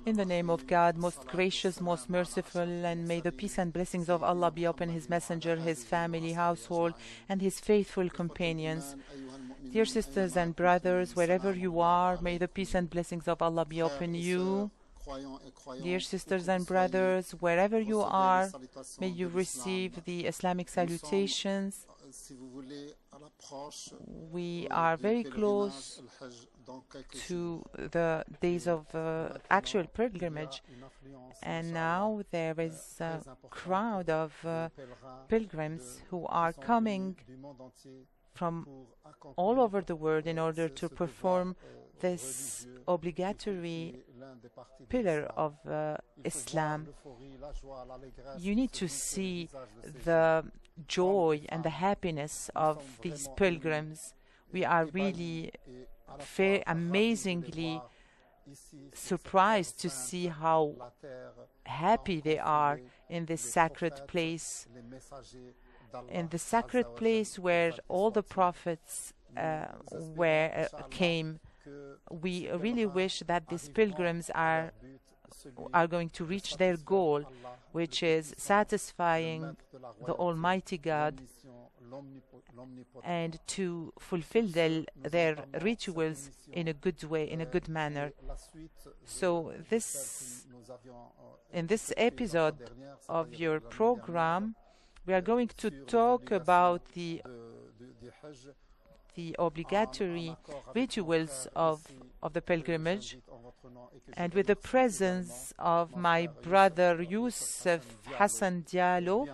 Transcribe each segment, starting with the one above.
In the name of God, most gracious, most merciful, and may the peace and blessings of Allah be upon His messenger, his family, household, and his faithful companions. Dear sisters and brothers, wherever you are, may the peace and blessings of Allah be upon you. Dear sisters and brothers, wherever you are, may you receive the Islamic salutations. We are very close to the days of actual pilgrimage, and now there is a crowd of pilgrims who are coming from all over the world in order to perform this obligatory pillar of Islam. You need to see the joy and the happiness of these pilgrims. We are really amazingly surprised to see how happy they are in this sacred place, in the sacred place where all the prophets came. We really wish that these pilgrims are going to reach their goal, which is satisfying the Almighty God and to fulfill their rituals in a good way, in a good manner. So in this episode of your program, we are going to talk about the obligatory rituals of the pilgrimage, and with the presence of my brother Youssef Hassan Diallo.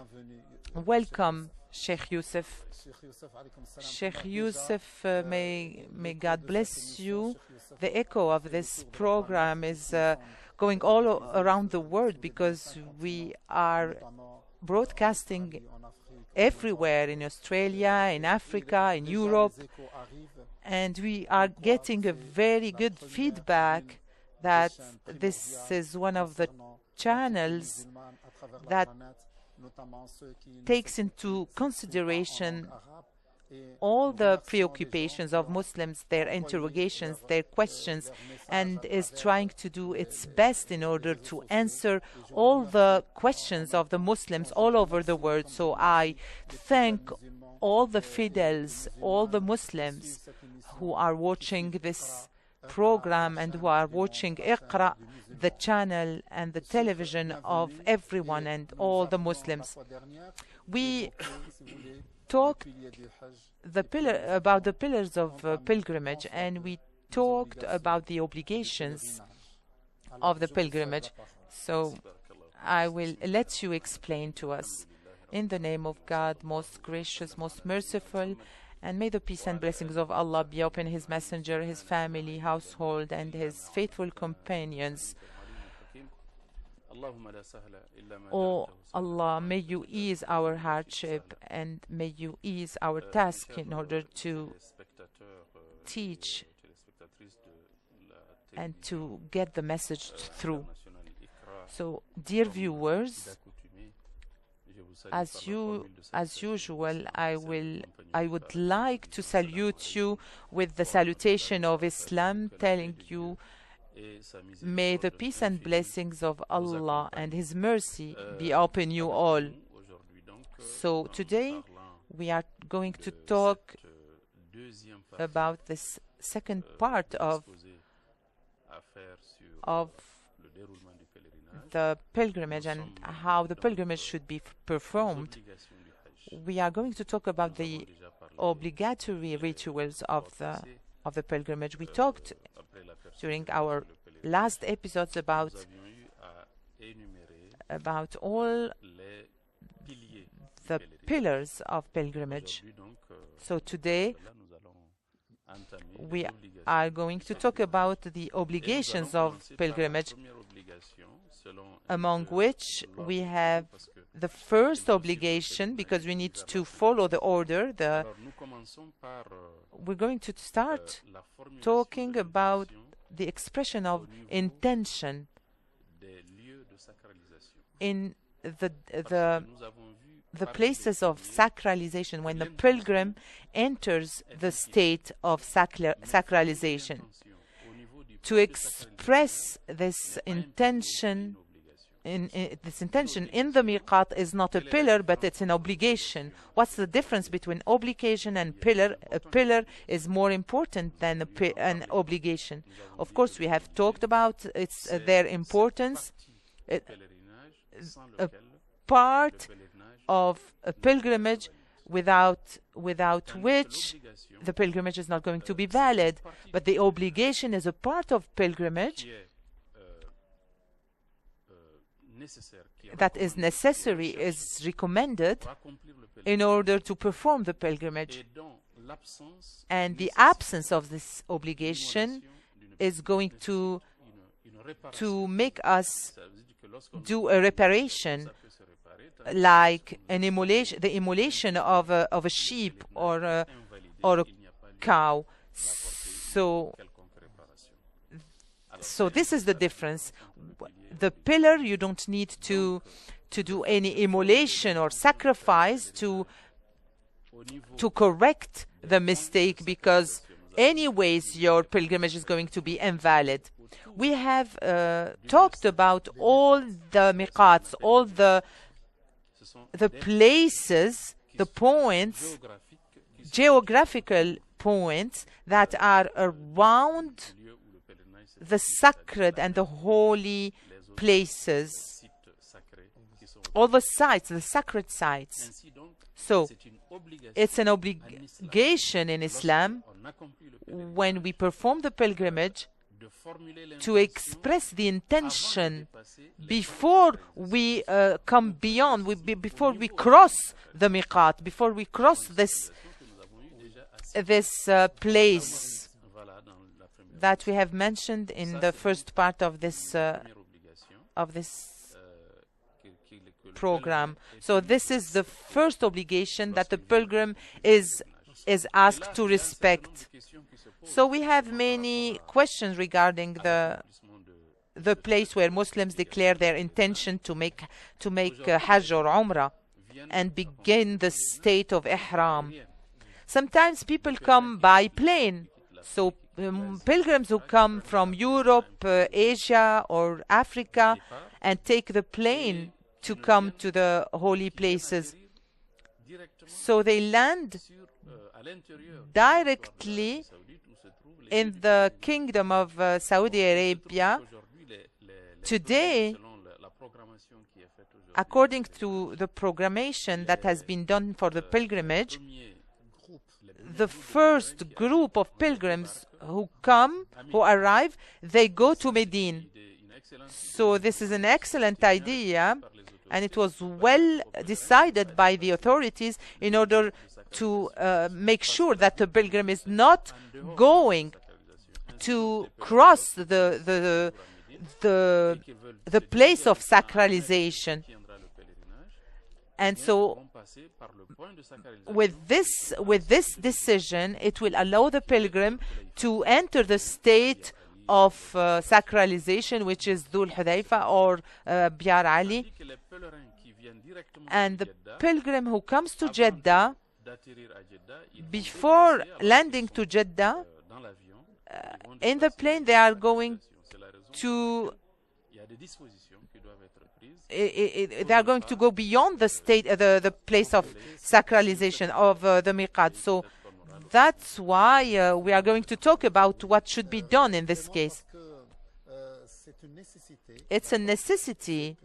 Welcome, Sheikh Youssef. Sheikh Youssef, may God bless you. The echo of this program is going all around the world because we are broadcasting everywhere, in Australia, in Africa, in Europe, and we are getting a very good feedback that this is one of the channels that takes into consideration all the preoccupations of Muslims, their interrogations, their questions, and is trying to do its best in order to answer all the questions of the Muslims all over the world. So I thank all the fidels, all the Muslims who are watching this program and who are watching Iqraa, the channel and the television of everyone and all the Muslims. We talked about the pillars of pilgrimage, and we talked about the obligations of the pilgrimage. So I will let you explain to us. In the name of God, most gracious, most merciful, and may the peace and blessings of Allah be upon His messenger, his family, household, and his faithful companions. Oh Allah, may you ease our hardship and may you ease our task in order to teach and to get the message through. So, dear viewers, as usual, I would like to salute you with the salutation of Islam, telling you, may the peace and blessings of Allah and His mercy be upon you all. So today we are going to talk about this second part of the pilgrimage and how the pilgrimage should be performed. We are going to talk about the obligatory rituals of the pilgrimage. We talked during our last episodes about all the pillars of pilgrimage. So today we are going to talk about the obligations of pilgrimage, among which we have the first obligation, because we need to follow the order. We're going to start talking about the expression of intention in the places of sacralization, when the pilgrim enters the state of sacralization. to express this intention. This intention in the miqat is not a pillar, but it's an obligation. What's the difference between obligation and pillar? A pillar is more important than an obligation. Of course, we have talked about their importance. A part of a pilgrimage without which the pilgrimage is not going to be valid. But the obligation is a part of pilgrimage that is necessary, is recommended in order to perform the pilgrimage. And the absence of this obligation is going to make us do a reparation, like an immolation, the immolation of a sheep or a cow. So this is the difference. The pillar, you don't need to do any immolation or sacrifice to correct the mistake, because anyways your pilgrimage is going to be invalid. We have talked about all the miqats, all the places, the points, geographical points that are around the sacred and the holy places, all the sites, the sacred sites. So it's an obligation in Islam, when we perform the pilgrimage, to express the intention before we come beyond, before we cross the miqat, before we cross this place that we have mentioned in the first part of this program. So this is the first obligation that the pilgrim is asked to respect. So we have many questions regarding the place where Muslims declare their intention to make Hajj or Umrah and begin the state of Ihram. Sometimes people come by plane. So pilgrims who come from Europe, Asia or Africa and take the plane to come to the holy places. So they land directly in the Kingdom of Saudi Arabia. Today, according to the programmation that has been done for the pilgrimage, the first group of pilgrims who arrive, they go to Medina. So this is an excellent idea, and it was well decided by the authorities in order to make sure that the pilgrim is not going to cross the place of sacralization. And so with this decision, it will allow the pilgrim to enter the state of sacralization, which is Dhul Hudayfa or Biyar Ali. And the pilgrim who comes to Jeddah, before landing to Jeddah, in the plane they are going to go beyond the state, the place of sacralization of the miqat. So that's why we are going to talk about what should be done in this case. It's a necessity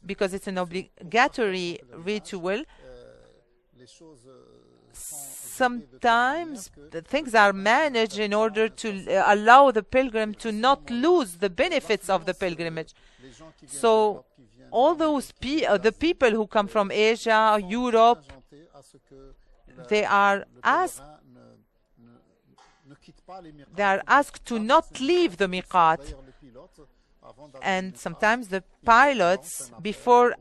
because it's an obligatory ritual. Sometimes the things are managed in order to allow the pilgrim to not lose the benefits of the pilgrimage. So all those the people who come from Asia, Europe, they are asked to not leave the miqat. And sometimes the pilots, before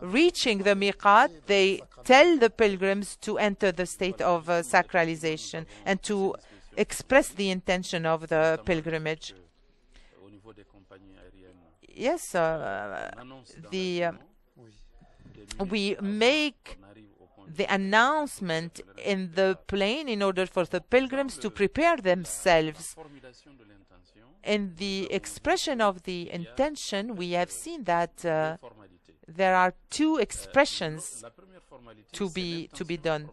reaching the miqat, they tell the pilgrims to enter the state of sacralization and to express the intention of the pilgrimage. Yes, we make the announcement in the plane in order for the pilgrims to prepare themselves. In the expression of the intention, we have seen that there are two expressions to be done.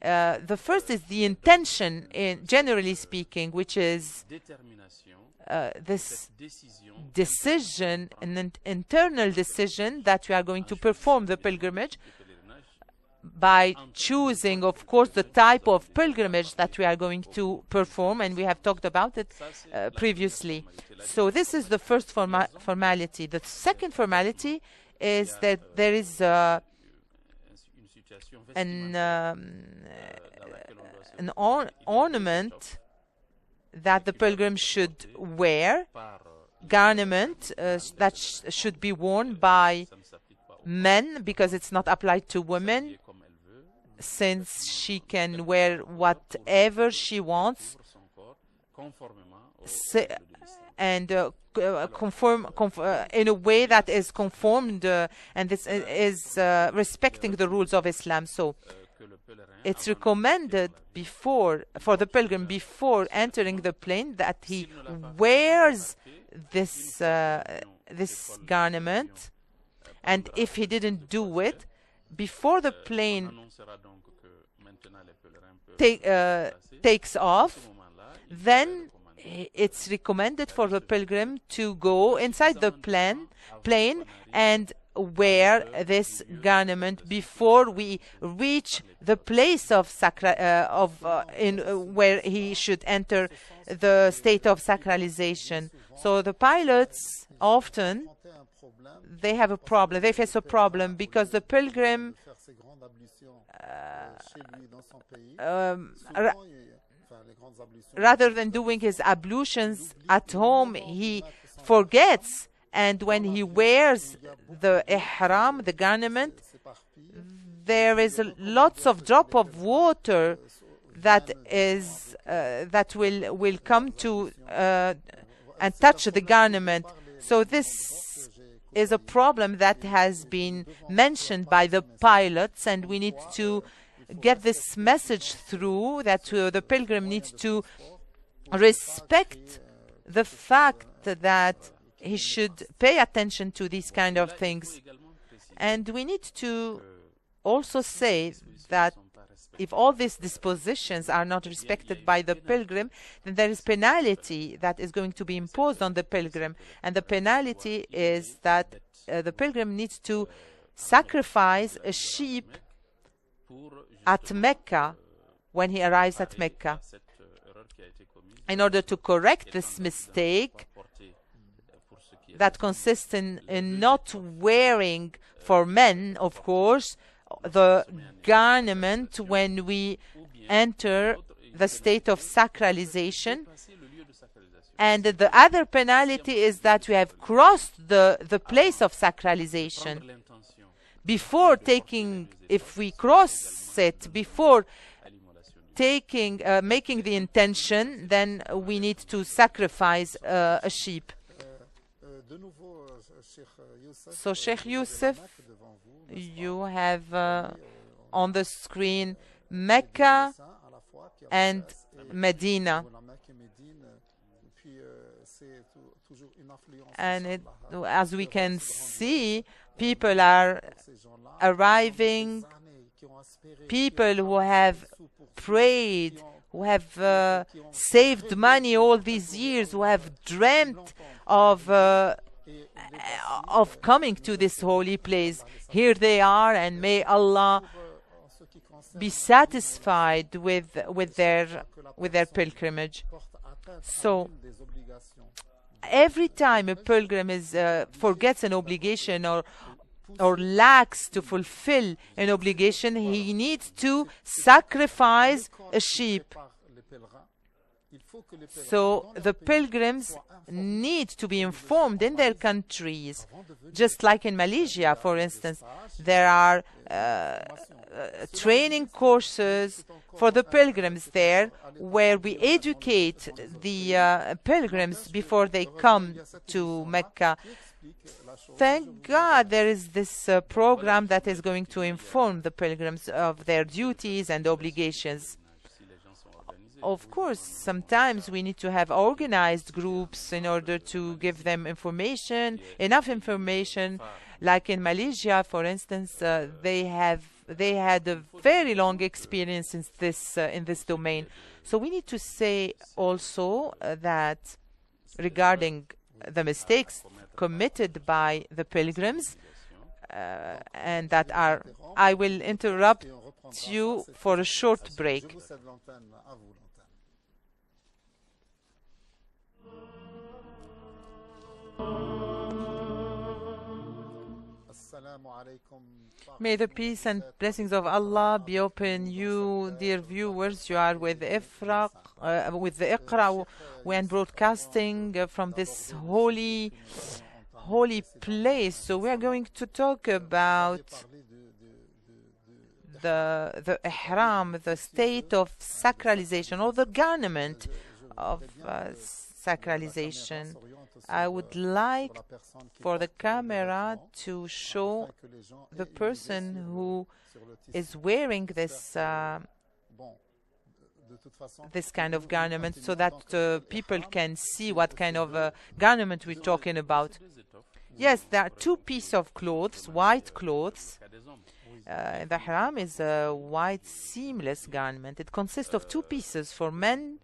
The first is the intention, generally speaking, which is this decision, an internal decision that we are going to perform the pilgrimage by choosing, of course, the type of pilgrimage that we are going to perform, and we have talked about it previously. So this is the first formality. The second formality is that there is an ornament that the pilgrim should wear, garment that should be worn by men, because it's not applied to women, since she can wear whatever she wants and conform in a way that is conformed, and this is respecting the rules of Islam. So it's recommended for the pilgrim, before entering the plane, that he wears this garment, and if he didn't do it before the plane takes off, then it's recommended for the pilgrim to go inside the plane and wear this garment before we reach the place of where he should enter the state of sacralization. So the pilots often they face a problem, because the pilgrim rather than doing his ablutions at home, he forgets, and when he wears the ihram, the garment, there is lots of drop of water that will come to and touch the garment. So this is a problem that has been mentioned by the pilots, and we need to get this message through, that the pilgrim needs to respect the fact that he should pay attention to these kind of things. And we need to also say that if all these dispositions are not respected by the pilgrim, then there is penalty that is going to be imposed on the pilgrim. And the penalty is that the pilgrim needs to sacrifice a sheep at Mecca when he arrives at Mecca. In order to correct this mistake that consists in not wearing, for men, of course, the garment when we enter the state of sacralization. And the other penalty is that we have crossed the place of sacralization. Before taking, if we cross it, before making the intention, then we need to sacrifice a sheep. So Sheikh Youssef, you have on the screen Mecca and Medina. And as we can see, people are arriving, people who have prayed, who have saved money all these years, who have dreamt of coming to this holy place. Here they are, and may Allah be satisfied with their pilgrimage. So every time a pilgrim forgets an obligation or lacks to fulfill an obligation, he needs to sacrifice a sheep. So the pilgrims need to be informed in their countries. Just like in Malaysia, for instance, there are training courses for the pilgrims there, where we educate the pilgrims before they come to Mecca. thank God there is this program that is going to inform the pilgrims of their duties and obligations. Of course, sometimes we need to have organized groups in order to give them information, enough information. Like in Malaysia, for instance, they had a very long experience in this domain. So we need to say also that regarding the mistakes committed by the pilgrims, and that are, I will interrupt you for a short break. May the peace and blessings of Allah be upon you, dear viewers. You are with Iqraa, with the Iqraa, when broadcasting from this holy place. So we are going to talk about the ihram, the state of sacralization, or the garment of sacralization. I would like for the camera to show the person who is wearing this this kind of garment, so that people can see what kind of garment we're talking about. Yes, there are two pieces of clothes, white clothes. The ihram is a white seamless garment. It consists of two pieces for men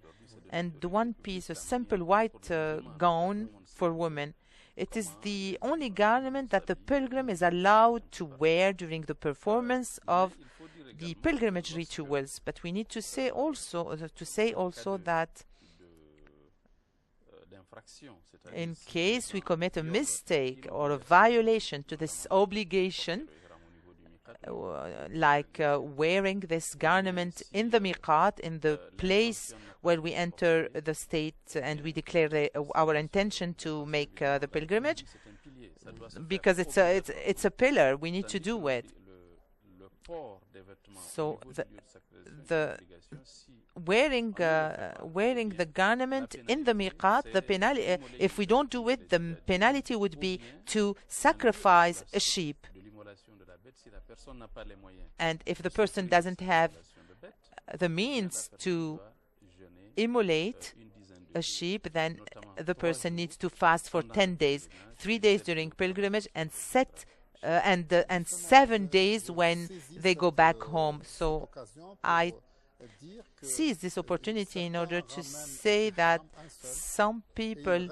and one piece, a simple white gown for women. It is the only garment that the pilgrim is allowed to wear during the performance of the pilgrimage rituals. But we need to say also that in case we commit a mistake or a violation to this obligation, like wearing this garment in the miqat, in the place where we enter the state and we declare our intention to make the pilgrimage, because it's a pillar, we need to do it. So the wearing the garment in the miqat, the penalty, if we don't do it, the penalty would be to sacrifice a sheep. And if the person doesn't have the means to immolate a sheep, then the person needs to fast for 10 days, 3 days during pilgrimage, and 7 days when they go back home. So I seize this opportunity in order to say that some people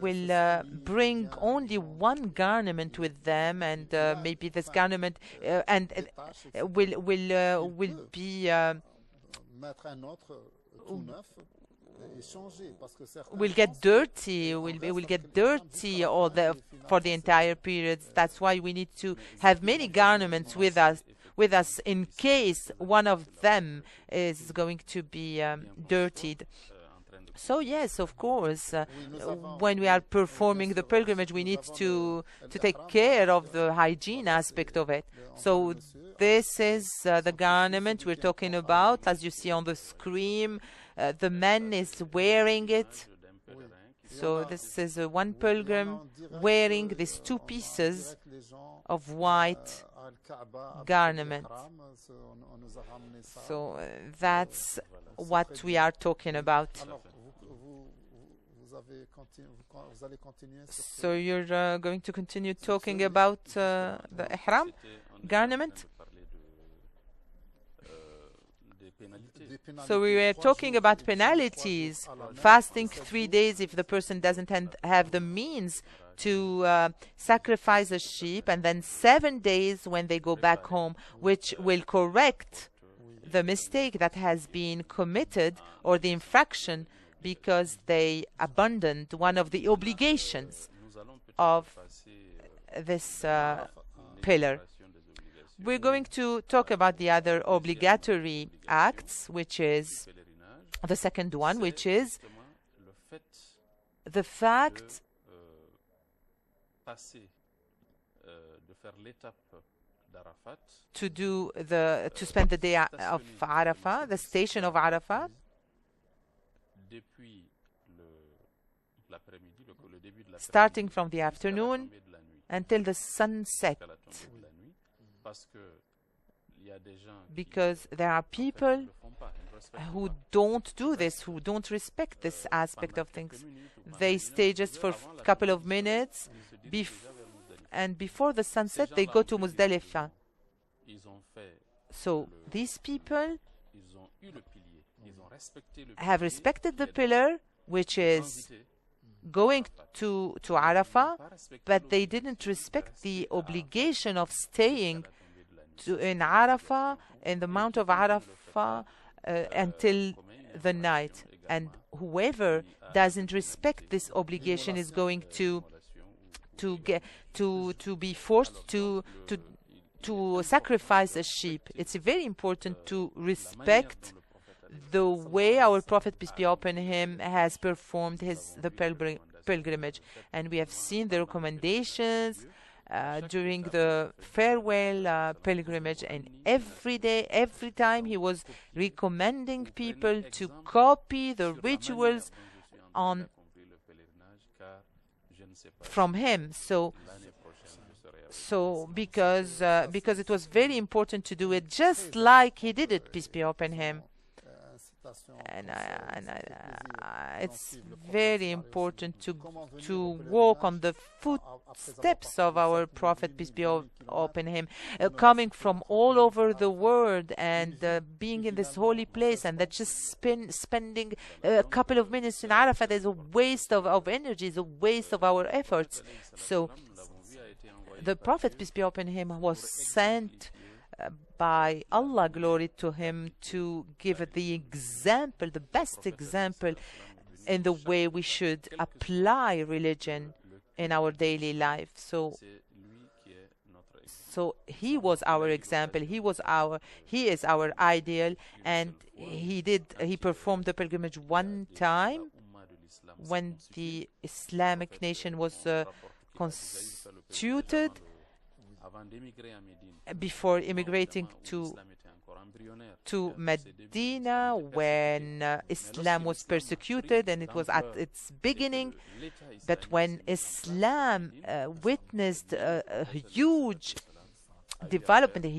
will bring only one garment with them, and maybe this garment will be will get dirty, will get dirty for the entire period. That's why we need to have many garments with us in case one of them is going to be dirtied. So yes, of course, when we are performing the pilgrimage, we need to take care of the hygiene aspect of it. So this is the garment we're talking about, as you see on the screen. The man is wearing it. So this is one pilgrim wearing these two pieces of white garment. So that's what we are talking about. So you're going to continue talking about the ihram garment? So we were talking about penalties, fasting 3 days if the person doesn't have the means to sacrifice a sheep, and then 7 days when they go back home, which will correct the mistake that has been committed or the infraction because they abandoned one of the obligations of this pillar. We're going to talk about the other obligatory acts, which is the second one, which is the fact to spend the day of Arafah, the station of Arafah, starting from the afternoon until the sunset, because there are people who don't do this, who don't respect this aspect of things. They stay just for a couple of minutes, and before the sunset, they go to Muzdalifah. So these people have respected the pillar, which is going to Arafah, but they didn't respect the obligation of staying in Arafah, in the Mount of Arafah, until the night. And whoever doesn't respect this obligation is going to be forced to sacrifice a sheep. It's very important to respect the way our Prophet, peace be upon him, has performed the pilgrimage. And we have seen the recommendations during the farewell pilgrimage, and every day, every time, he was recommending people to copy the rituals from him. So because it was very important to do it just like he did it, peace be upon him. And it's very important to walk on the footsteps of our Prophet, peace be upon him, coming from all over the world and being in this holy place, and that just spending a couple of minutes in Arafat is a waste of energy, is a waste of our efforts. So the Prophet, peace be upon him, was sent by Allah, glory to him, to give the example, the best example in the way we should apply religion in our daily life. So he was our example, he is our ideal, and he performed the pilgrimage one time when the Islamic nation was constituted, before immigrating to Medina, when Islam was persecuted and it was at its beginning. But when Islam witnessed a huge development, a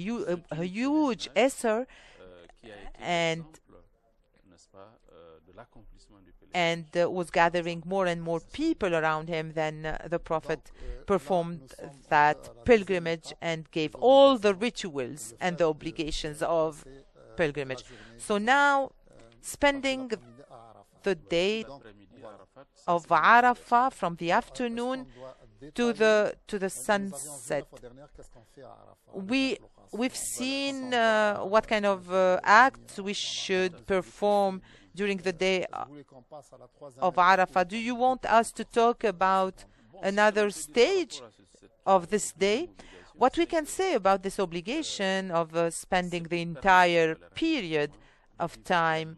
huge essor, and was gathering more and more people around him, then the Prophet performed that pilgrimage and gave all the rituals and the obligations of pilgrimage. So now, spending the day of Arafah from the afternoon to the sunset, we've seen what kind of acts we should perform during the day of Arafah. Do you want us to talk about another stage of this day? What we can say about this obligation of spending the entire period of time,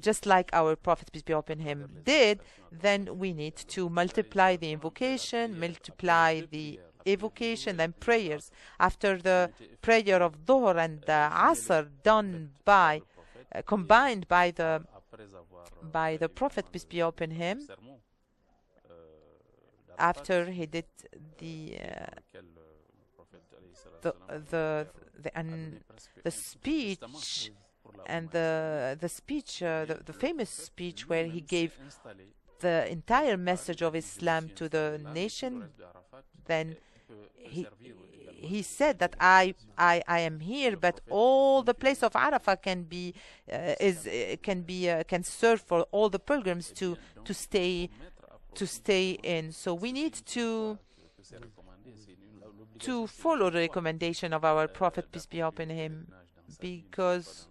just like our Prophet, peace be upon him, did, then we need to multiply the invocation, multiply the evocation and prayers. After the prayer of Dhuhr and the Asr done by, combined by the Prophet, peace be upon him, after he did the speech, and the famous speech where he gave the entire message of Islam to the nation, then he said that I am here, but all the place of Arafah can serve for all the pilgrims to stay in. So we need to follow the recommendation of our Prophet, peace be upon him, because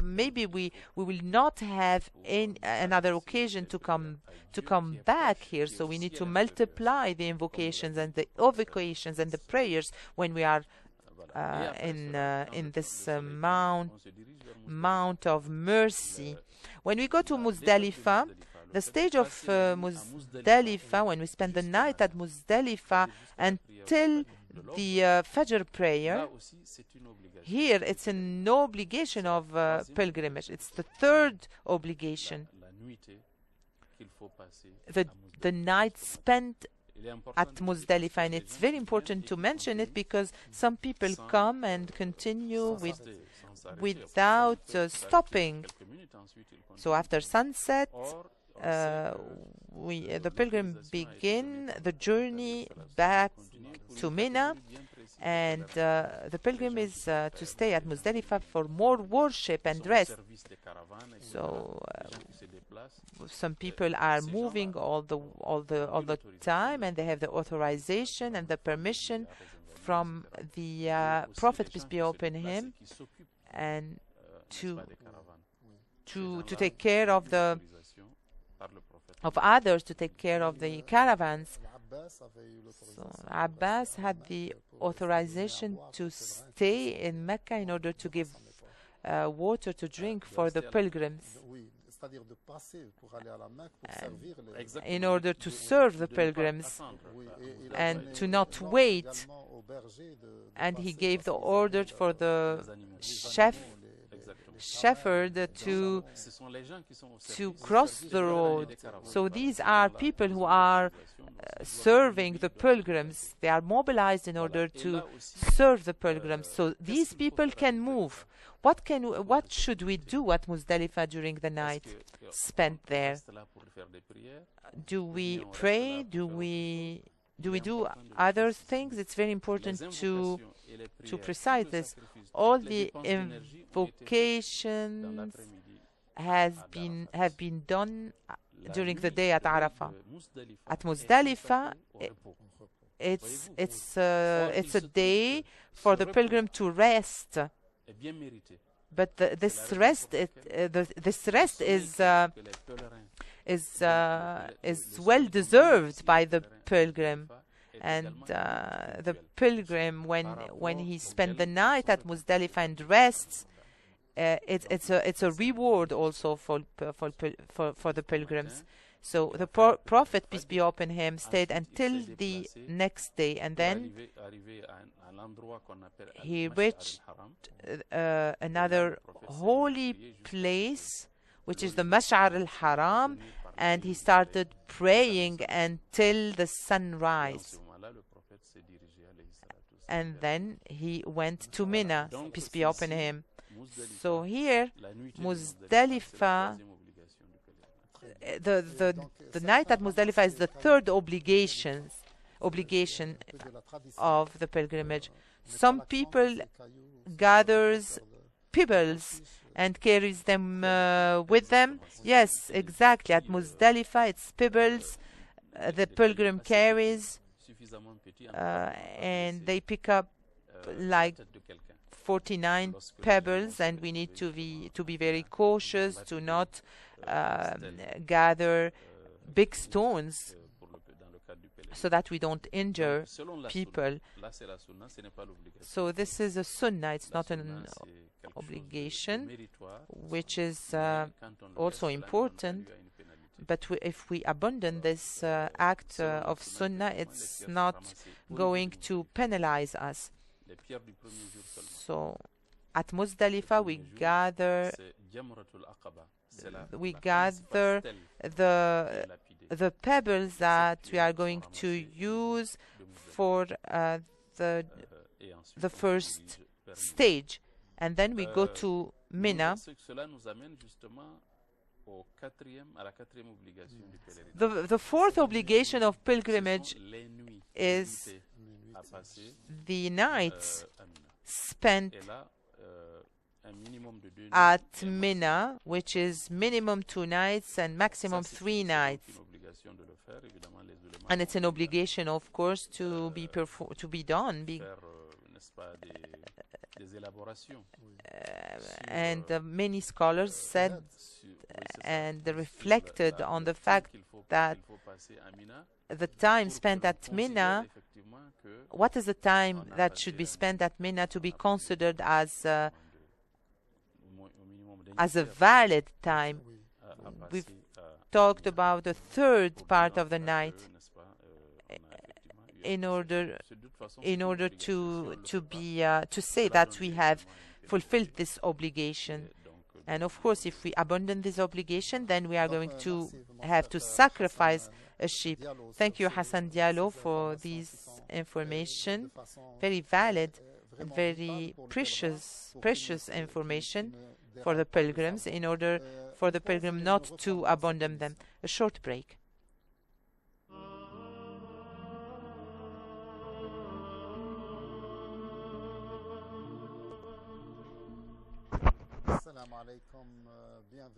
maybe we will not have another occasion to come back here. So we need to multiply the invocations and the evocations and the prayers when we are in this mount of mercy. When we go to Muzdalifah, the stage of Muzdalifah, when we spend the night at Muzdalifah until the Fajr prayer, here it's an obligation of pilgrimage. It's the third obligation. the night spent at Muzdalifah, and it's very important to mention it because some people come and continue without stopping. So after sunset, the pilgrim begin the journey back to Mina, and the pilgrim is to stay at Muzdalifah for more worship and rest. So some people are moving all the time, and they have the authorization and the permission from the Prophet, peace be upon him, and to take care of others, to take care of the caravans. So Abbas had the authorization to stay in Mecca in order to give water to drink for the pilgrims, in order to serve the pilgrims and to not wait. And he gave the order for the shepherd to cross the road. So these are people who are serving the pilgrims. They are mobilized in order to serve the pilgrims. So these people can move. What should we do at Muzdalifah during the night spent there? Do we pray? Do we do other things? It's very important to precise this. All the invocations have been done during the day at Arafah. At Muzdalifah, it's a day for the pilgrim to rest. But this rest is well deserved by the pilgrim. And the pilgrim, when he spends the night at Muzdalifah and rests, it's a reward also for the pilgrims. So the Prophet, peace be upon him, stayed until the next day, and then he reached another holy place, which is the Mash'ar al-Haram, and he started praying until the sunrise. And then he went to Mina, peace be upon him. So here, Muzdalifah, the night at Muzdalifah is the third obligation of the pilgrimage. Some people gathers pebbles and carries them with them. Yes, exactly. At Muzdalifah, it's pebbles the pilgrim carries, and they pick up like 49 pebbles, and we need to be very cautious to not gather big stones so that we don't injure people. So this is a sunnah, it's not an obligation, which is also important. But if we abandon this act of sunnah, it's not going to penalize us. So at Muzdalifah we gather the pebbles that we are going to use for the first stage, and then we go to Mina. The fourth obligation of pilgrimage is the nights spent at Mina, which is minimum 2 nights and maximum 3 nights. And it's an obligation, of course, to be done. And many scholars said and reflected on the fact that the time spent at Mina, what is the time that should be spent at Mina to be considered as a valid time? We've talked about the third part of the night in order to say that we have fulfilled this obligation. And of course, if we abandon this obligation, then we are going to have to sacrifice a sheep. Thank you, Hassan Diallo, for this information. Very valid and very precious information for the pilgrims in order for the pilgrim not to abandon them. A short break.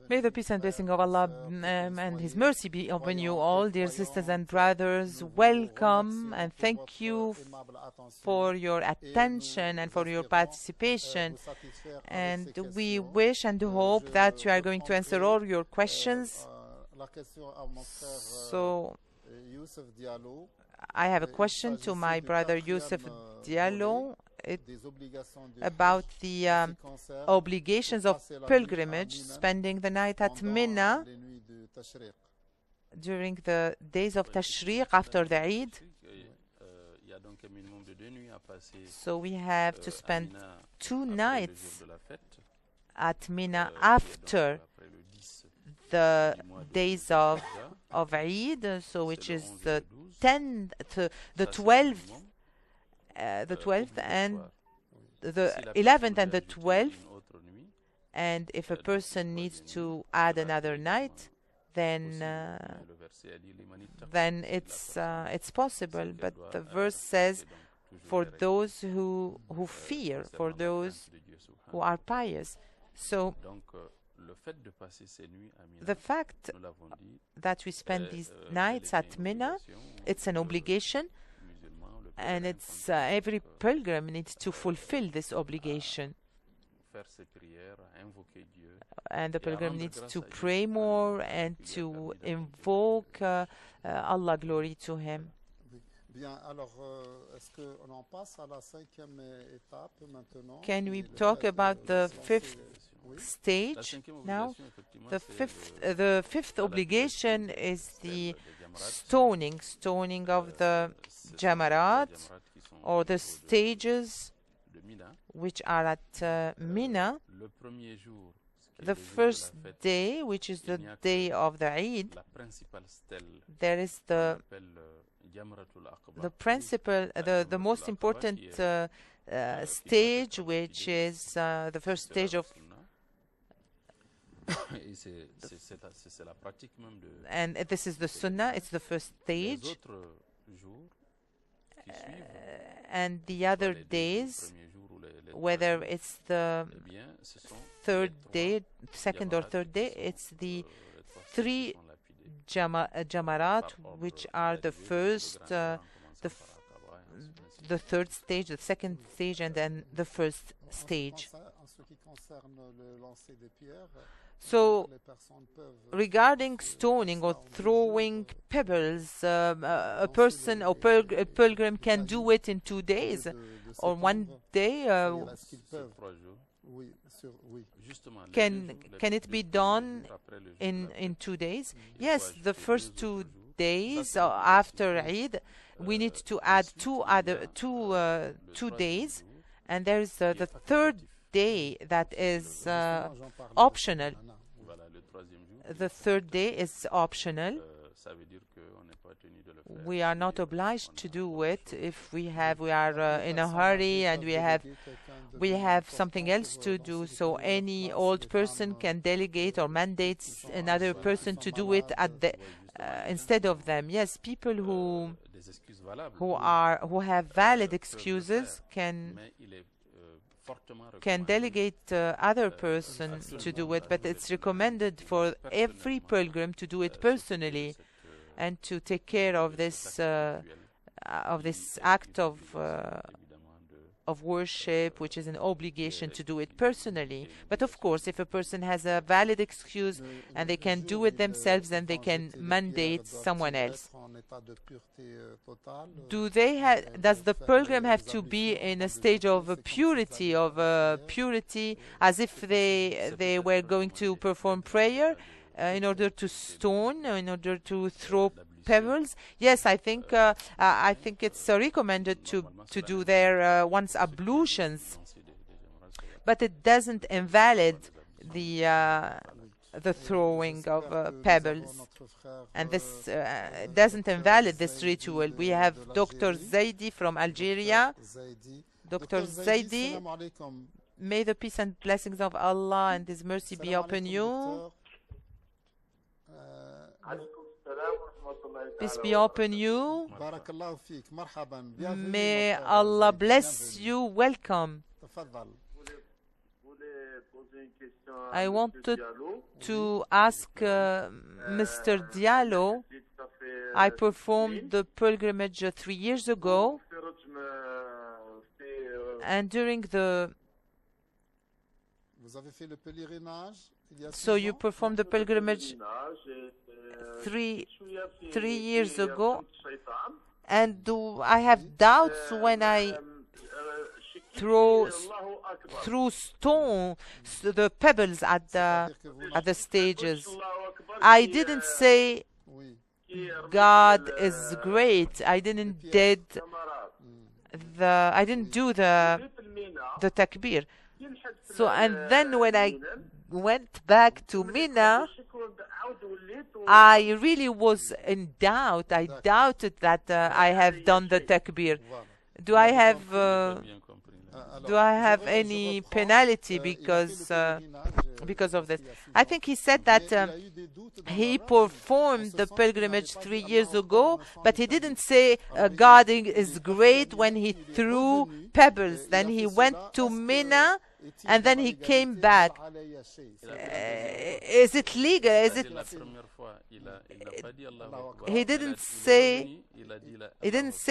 May the peace and blessing of Allah and His mercy be upon you all, dear sisters and brothers. Welcome and thank you for your attention and for your participation. And we wish and hope that you are going to answer all your questions. So, I have a question to my brother Youssef Diallo about the obligations of pilgrimage, spending the night at Mina during the days of Tashriq after the Eid. So we have to spend 2 nights at Mina after the days of Eid, so which is the 10th, the 12th, and the 11th and the 12th. And if a person needs to add another night, then it's possible. But the verse says, for those who fear, for those who are pious. So the fact that we spend these nights at Mina, it's an obligation, and it's every pilgrim needs to fulfill this obligation. And the pilgrim needs to pray more and to invoke Allah, glory to Him. Can we talk about the 5th stage now? The fifth obligation is the stoning of the Jamarat, or the stages which are at Mina. The first day, which is the day of the Eid, there is the most important stage, which is the first stage of, and this is the Sunnah, it's the first stage. And the other days, whether it's the 3rd day, 2nd or 3rd day, it's the 3 Jamarat, which are the first, the 3rd stage, the 2nd stage, and then the 1st stage. So, regarding stoning or throwing pebbles, a person or a pilgrim can do it in 2 days or 1 day. Can it be done in 2 days? Yes, the first 2 days after Eid, we need to add two days, and there's the 3rd day that is optional. The 3rd day is optional. We are not obliged to do it if we are in a hurry and we have something else to do. So any old person can delegate or mandate another person to do it at the instead of them. Yes, people who have valid excuses can delegate other person to do it, but it's recommended for every pilgrim to do it personally and to take care of this act of worship, which is an obligation to do it personally. But of course, if a person has a valid excuse and they can do it themselves, then they can mandate someone else. Does the pilgrim have to be in a stage of purity, as if they were going to perform prayer in order to stone, in order to throw pebbles? Yes, I think it's recommended to do their once ablutions, but it doesn't invalid the throwing of pebbles, and this doesn't invalid this ritual. We have Dr. Zaidi from Algeria. Dr. Zaidi, may the peace and blessings of Allah and His mercy be upon you. Peace be upon you. May Allah bless you. Welcome. I wanted to ask Mr. Diallo. I performed the pilgrimage 3 years ago, and during the so you performed the pilgrimage three years ago, and do I have doubts when I threw the pebbles at the stages? I didn't say God is great. I didn't do the takbir. So, and then when I went back to Mina, I really was in doubt. I doubted that I have done the takbir. Do I have any penalty because of this? I think he said that he performed the pilgrimage 3 years ago, but he didn't say God is great when he threw pebbles. Then he went to Mina, and then he came back. Is it legal? Is it? He didn't say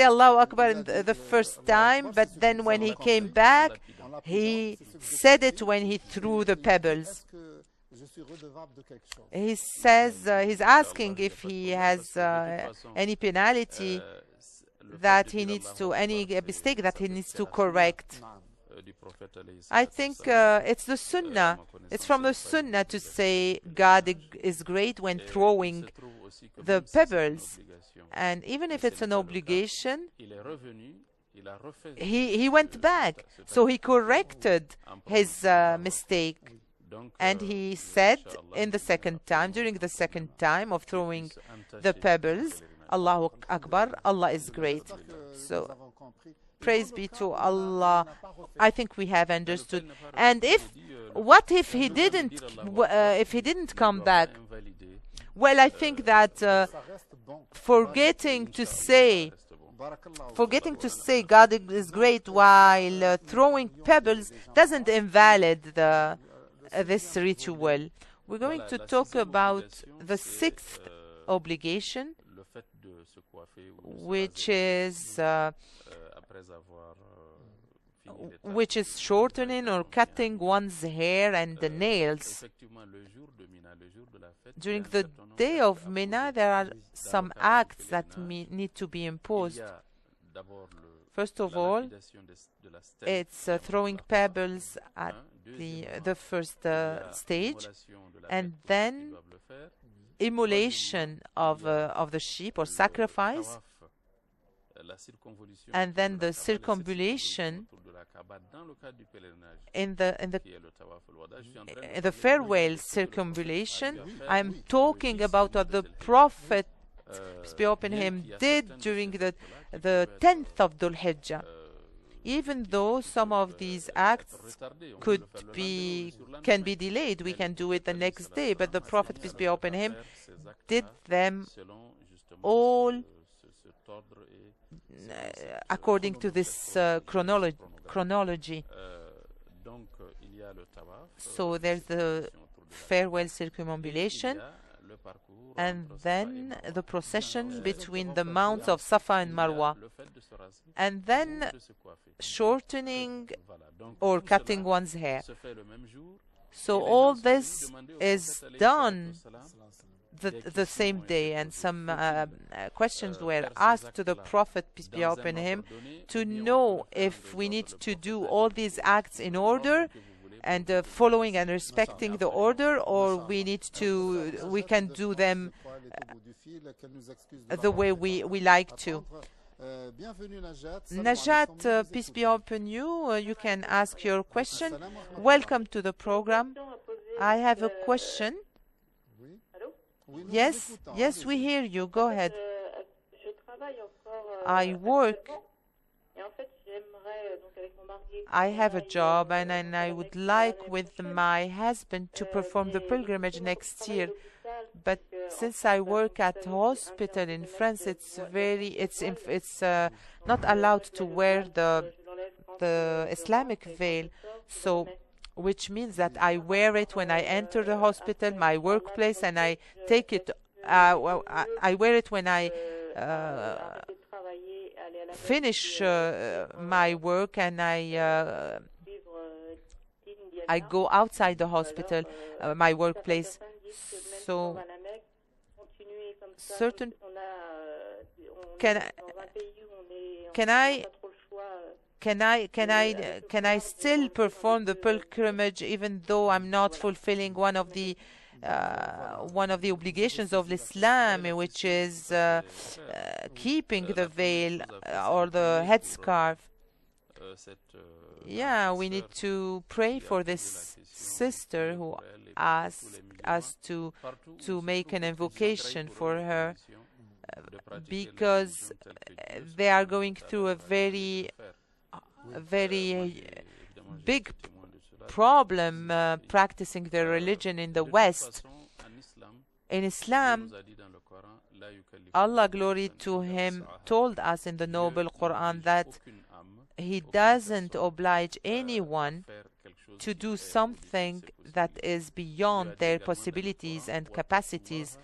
Allahu Akbar the first time, but then when he came back, he said it when he threw the pebbles. He says he's asking if he has any penalty that he needs to, any mistake that he needs to correct. I think it's the Sunnah. It's from the Sunnah to say God is great when throwing the pebbles. And even if it's an obligation, he went back. So he corrected his mistake. And he said in the second time, during the second time of throwing the pebbles, Allahu Akbar, Allah is great. So praise be to Allah. I think we have understood. And what if he didn't come back? Well, I think that forgetting to say God is great while throwing pebbles doesn't invalid this ritual. We're going to talk about the sixth obligation, which is shortening or cutting one's hair and the nails. During the day of Mina, there are some acts that need to be imposed. First of all, it's throwing pebbles at the first stage, and then immolation of the sheep or sacrifice, and then the circumambulation in the farewell circumambulation. I'm talking about what the Prophet, peace be upon him, did during the 10th of Dhul Hijjah. Even though some of these acts can be delayed, we can do it the next day, but the Prophet, peace be upon him, did them all according to this chronology. So there's the farewell circumambulation, and then the procession between the mounts of Safa and Marwa, and then shortening or cutting one's hair. So all this is done the same day, and some questions were asked to the Prophet, peace be upon him, to know if we need to do all these acts in order and following and respecting the order, or we can do them the way we like to. Najat, peace be upon you. You can ask your question. Welcome to the program. I have a question. Yes, yes, we hear you. Go ahead. I work. I have a job, and I would like with my husband to perform the pilgrimage next year. But since I work at hospital in France, it's not allowed to wear the Islamic veil. So, which means that I wear it when I enter the hospital, my workplace, and I take it. I wear it when I finish my work, and I go outside the hospital, my workplace. So, certain can I still perform the pilgrimage even though I'm not fulfilling one of the obligations of Islam, which is keeping the veil or the headscarf? Yeah, we need to pray for this sister who asked us to make an invocation for her, because they are going through a very big problem practicing their religion in the West. In Islam, Allah, glory to Him, told us in the Noble Quran that He doesn't oblige anyone to do something that is beyond their possibilities and capacities.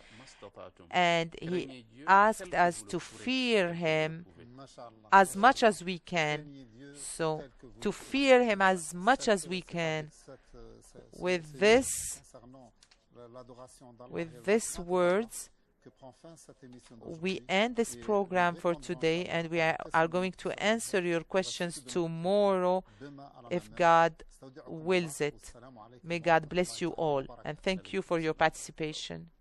And He asked us to fear Him as much as we can. So, to fear Him as much as we can. With these words, we end this program for today, and we are going to answer your questions tomorrow if God wills it. May God bless you all, and thank you for your participation.